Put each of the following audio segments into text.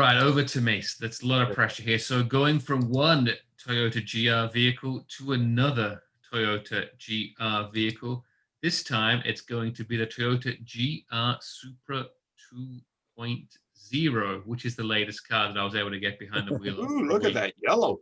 Right, over to me. So that's a lot of pressure here. So going from one Toyota GR vehicle to another Toyota GR vehicle. This time it's going to be the Toyota GR Supra 2.0, which is the latest car that I was able to get behind the wheel of Ooh, for a look at week. that yellow.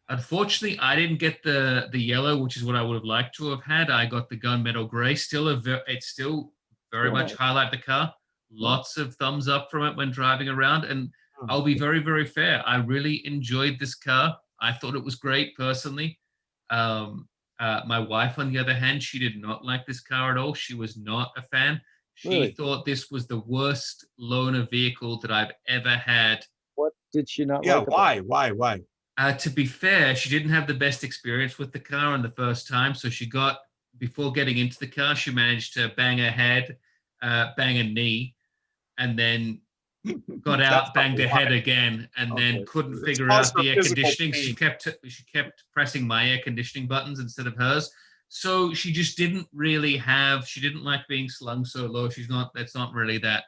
Unfortunately, I didn't get the yellow, which is what I would have liked to have had. I got the gunmetal gray. It's still very much highlight the car. Lots of thumbs up from it when driving around. And I'll be very, very fair. I really enjoyed this car. I thought it was great personally. My wife, on the other hand, she did not like this car at all. She was not a fan. She thought this was the worst loaner vehicle that I've ever had. What did she not Yeah, like about it? why? To be fair, she didn't have the best experience with the car on the first time. So before getting into the car, she managed to bang her head, bang a knee, and then got out, banged her head again, and then couldn't figure out the air conditioning. She kept pressing my air conditioning buttons instead of hers. So she just didn't she didn't like being slung so low. That's not really that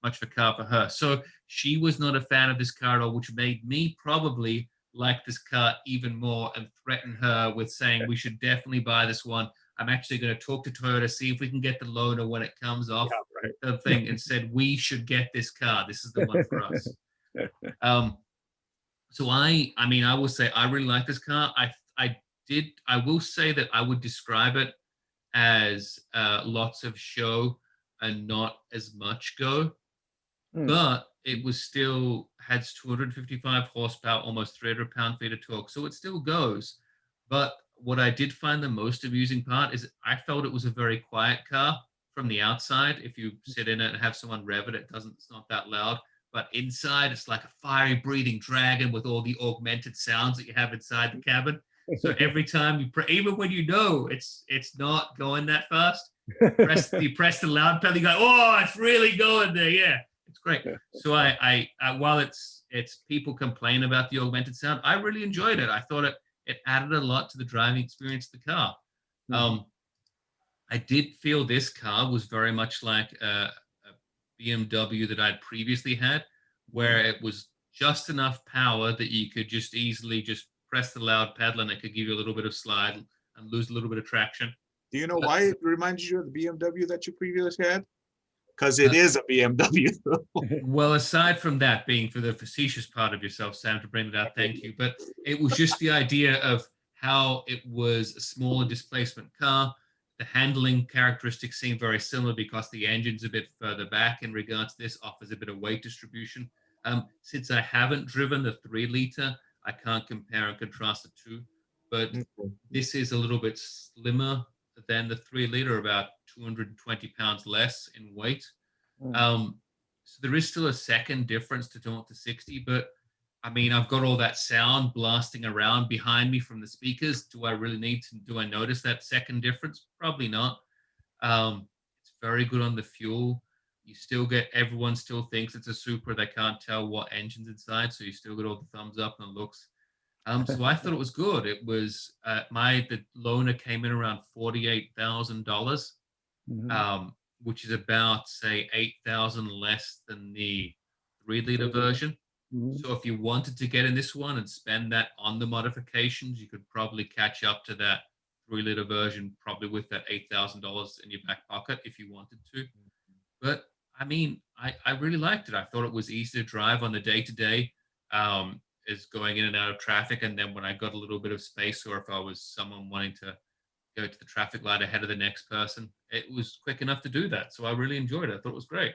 much of a car for her. So she was not a fan of this car at all, which made me probably like this car even more and threaten her with saying we should definitely buy this one. I'm actually going to talk to Toyota, see if we can get the loaner when it comes off the thing, and said we should get this car. This is the one for us. So I mean, I will say I really like this car. I will say that I would describe it as lots of show and not as much go, but it was still had 255 horsepower, almost 300 pound-feet of torque, so it still goes. But what I did find the most amusing part is I felt it was a very quiet car from the outside. If you sit in it and have someone rev it, it's not that loud. But inside, it's like a fiery breathing dragon with all the augmented sounds that you have inside the cabin. So every time even when you know it's not going that fast, you press the loud pedal, you go, oh, it's really going there. Yeah, it's great. So I while it's people complain about the augmented sound, I really enjoyed it. I thought it added a lot to the driving experience of the car. I did feel this car was very much like a BMW that I'd previously had, where it was just enough power that you could just easily just press the loud pedal and it could give you a little bit of slide and lose a little bit of traction. Do you know why it reminds you of the BMW that you previously had? Because it is a BMW. Well, aside from that being for the facetious part of yourself, Sam, to bring it out, thank you. But it was just the idea of how it was a smaller displacement car. The handling characteristics seem very similar because the engine's a bit further back in regards to this, offers a bit of weight distribution. Since I haven't driven the 3-liter, I can't compare and contrast the two, but this is a little bit slimmer than the 3-liter, about 220 pounds less in weight. So there is still a second difference to 0 to 60, but I mean, I've got all that sound blasting around behind me from the speakers. Do I notice that second difference? Probably not. It's very good on the fuel. Everyone still thinks it's a Supra. They can't tell what engine's inside, so you still get all the thumbs up and the looks. So I thought it was good. It was the loaner came in around $48,000, which is about, say, $8,000 less than the 3-liter version. So if you wanted to get in this one and spend that on the modifications, you could probably catch up to that 3-liter version, probably with that $8,000 in your back pocket if you wanted to. But I mean, I really liked it. I thought it was easy to drive on the day-to-day, as going in and out of traffic. And then when I got a little bit of space, or if I was someone wanting to go to the traffic light ahead of the next person, it was quick enough to do that. So I really enjoyed it. I thought it was great.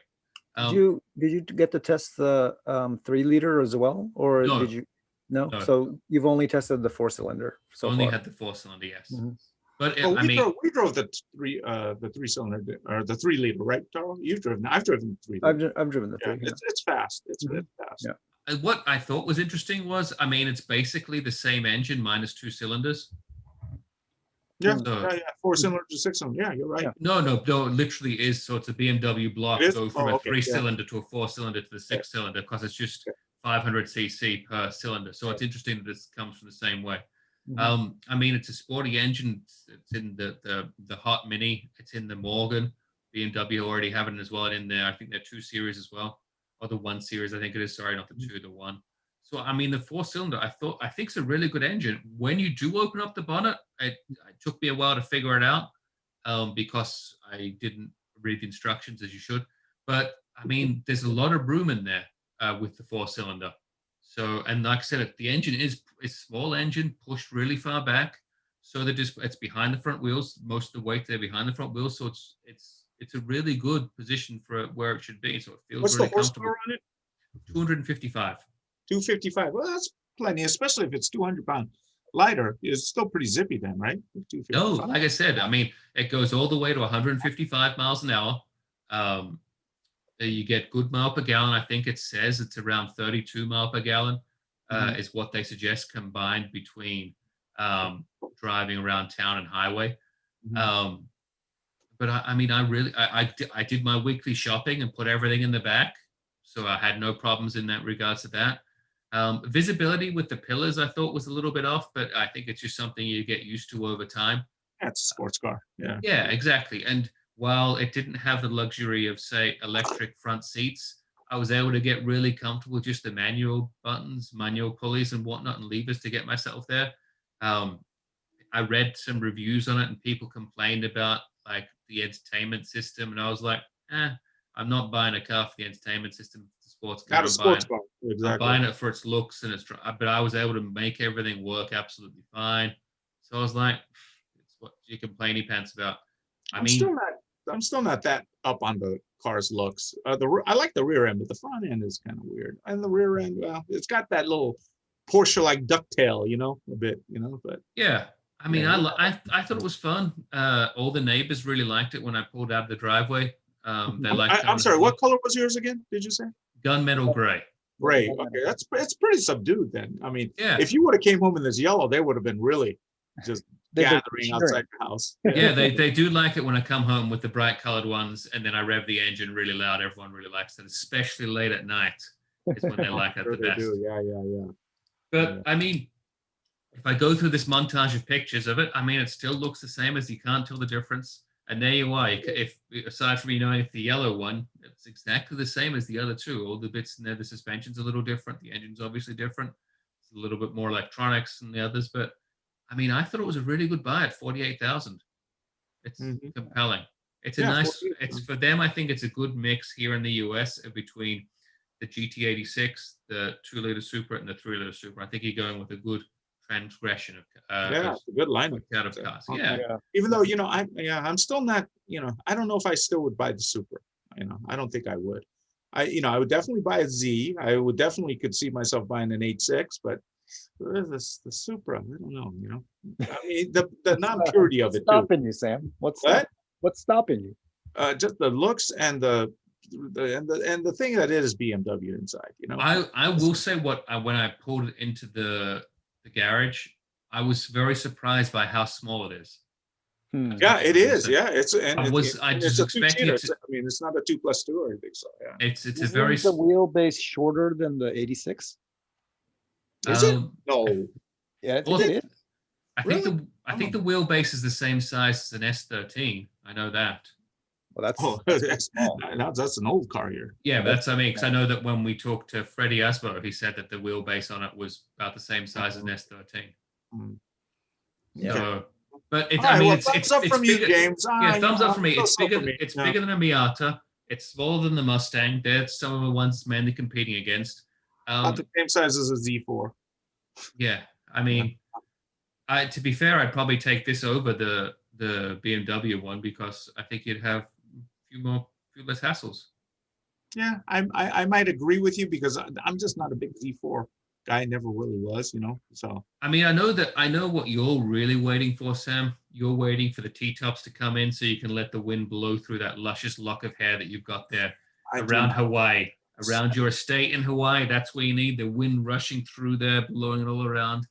Did you get to test the 3-liter as well, or no. did you? No? No. So you've only tested the 4-cylinder so only far. had the 4-cylinder, yes. But we drove the 3-cylinder or the 3-liter, right, Darrell? You've driven. I've driven the 3-liter. I've driven the 3. Yeah, it's fast. It's fast. Yeah. What I thought was interesting was, I mean, it's basically the same engine minus 2 cylinders. Yeah, 4-cylinder to 6-cylinder. Yeah, you're right. Yeah. No, it literally is. So it's a BMW block, go from a 3-cylinder to a 4-cylinder to the 6-cylinder, because it's just 500 cc per cylinder. So it's interesting that this comes from the same way. I mean, it's a sporty engine. It's in the Hot Mini. It's in the Morgan. BMW already have it as well in there. I think they're 2 series as well. or the 1 Series, I think it is. Sorry, not the 2, the 1. So, I mean, the 4-cylinder, I think it's a really good engine. When you do open up the bonnet, it took me a while to figure it out because I didn't read the instructions as you should. But, I mean, there's a lot of room in there with the 4-cylinder. So, and like I said, the engine is a small engine pushed really far back. So that it's behind the front wheels. Most of the weight there behind the front wheels. So it's a really good position for where it should be. So it feels What's really the horsepower comfortable. on it? 255. 255. Well, that's plenty, especially if it's 200-pound lighter. It's still pretty zippy then, right? No, 255. like I said, I mean, it goes all the way to 155 miles an hour. You get good mile per gallon. I think it says it's around 32 mile per gallon is what they suggest combined between driving around town and highway. But I mean, I did my weekly shopping and put everything in the back. So I had no problems in that regards to that. Visibility with the pillars, I thought was a little bit off, but I think it's just something you get used to over time. That's a sports car. Yeah. Yeah, exactly. And while it didn't have the luxury of, say, electric front seats, I was able to get really comfortable with just the manual buttons, manual pulleys and whatnot, and levers to get myself there. I read some reviews on it and people complained about like the entertainment system. And I was like, I'm not buying a car for the entertainment system. It's a sports car. Not a sports car. I'm Exactly. buying it for its looks and but I was able to make everything work absolutely fine. So I was like, it's what you complainy pants about. I'm still not that up on the car's looks. I like the rear end, but the front end is kind of weird. And the rear end, well, it's got that little Porsche-like ducktail, a bit, but yeah. I mean, Yeah. I thought it was fun. All the neighbors really liked it when I pulled out of the driveway. They liked it. I'm sorry, what color was yours again? Did you say? Gunmetal gray. Gray. Okay, it's pretty subdued then. I mean, Yeah. if you would have came home in this yellow, they would have been really just They've been gathering cheering. outside the house. Yeah, they do like it when I come home with the bright colored ones and then I rev the engine really loud. Everyone really likes it, especially late at night is when they like it Sure the they best. do. Yeah. But I mean, if I go through this montage of pictures of it, I mean, it still looks the same as you can't tell the difference. And there you are. If aside from knowing if the yellow one, it's exactly the same as the other two. All the bits in there, the suspension's a little different. The engine's obviously different. It's a little bit more electronics than the others. But I mean, I thought it was a really good buy at 48,000. It's compelling. It's a nice. It's for them. I think it's a good mix here in the US between the GT86, the 2-liter Supra, and the 3-liter Supra. I think you're going with a good transgression of It's a good lineup. out of cars. Yeah. Even though I'm still not. I don't know if I still would buy the Supra. I don't think I would. I would definitely buy a Z. I would definitely could see myself buying an 8.6, but the Supra, I don't know. I mean, the non-purity of it too. Stopping you, Sam? What's stopping you? Just the looks and the thing that is BMW inside. I will say when I pulled it into the garage, I was very surprised by how small it is. Yeah, it is. Yeah, it's just expecting it to. I mean, it's not a 2+2 or anything. So yeah, It's a very. the wheelbase shorter than the 86? Is it? No. Yeah, Well, it is. I think the wheelbase is the same size as an S13. I know that. Well, that's small. That's an old car here. Yeah, but that's because I know that when we talked to Freddie Asbo, he said that the wheelbase on it was about the same size as an S13. Yeah. So, but it's thumbs up from you, James. Yeah, thumbs up for me. It's bigger. It's bigger than a Miata. It's smaller than the Mustang. They're some of the ones mainly competing against. Not the same size as a Z4. Yeah, I mean, to be fair, I'd probably take this over the BMW one because I think you'd have a few less hassles. Yeah, I might agree with you because I'm just not a big Z4 guy. Never really was, So I mean, I know what you're really waiting for, Sam. You're waiting for the T-tops to come in so you can let the wind blow through that luscious lock of hair that you've got there around Hawaii. Around your estate in Hawaii, that's where you need the wind rushing through there, blowing it all around.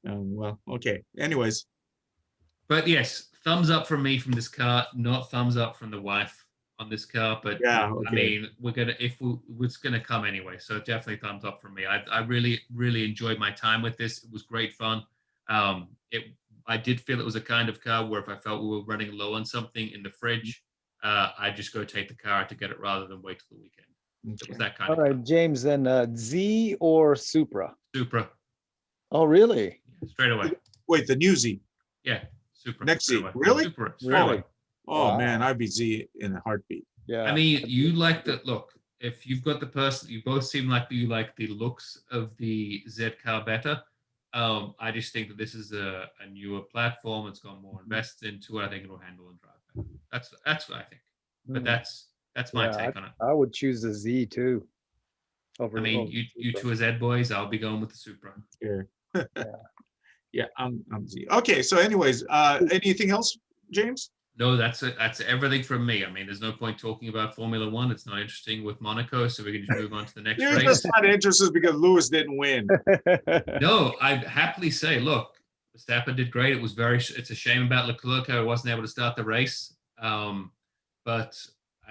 Well, okay. Anyways. But yes, thumbs up from me from this car, not thumbs up from the wife on this car. But yeah, okay. I mean, it's gonna come anyway. So definitely thumbs up from me. I really, really enjoyed my time with this. It was great fun. I did feel it was a kind of car where if I felt we were running low on something in the fridge, I just go take the car out to get it rather than wait till the weekend. It was Okay. that kind All of car. right, James, then Z or Supra? Supra. Oh, really? Yeah, straight away. Wait, the new Z. Yeah, Supra. Next straight Z. away. Really? Supra. Straight Really? away. Oh Wow. man, I'd be Z in a heartbeat. Yeah. I mean, you like the look. If you've got the person, you both seem like you like the looks of the Z car better. I just think that this is a newer platform. It's got more invested into it. I think it'll handle and drive better. That's what I think. But Hmm. that's my Yeah, take on it. I would choose the Z too. I mean, you two as Ed boys, I'll be going with the Supra. Sure. Yeah. Yeah, I'm Z. Okay, so anyways, anything else, James? No, that's it. That's everything from me. I mean, there's no point talking about Formula One. It's not interesting with Monaco, so we can just move on to the next You're race. just not interested because Lewis didn't win. No, I'd happily say, look, Verstappen did great. It's a shame about Leclerc who wasn't able to start the race. But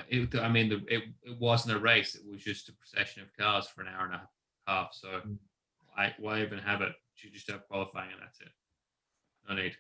it wasn't a race. It was just a procession of cars for an hour and a half. So why even have it? You just have qualifying and that's it. No need.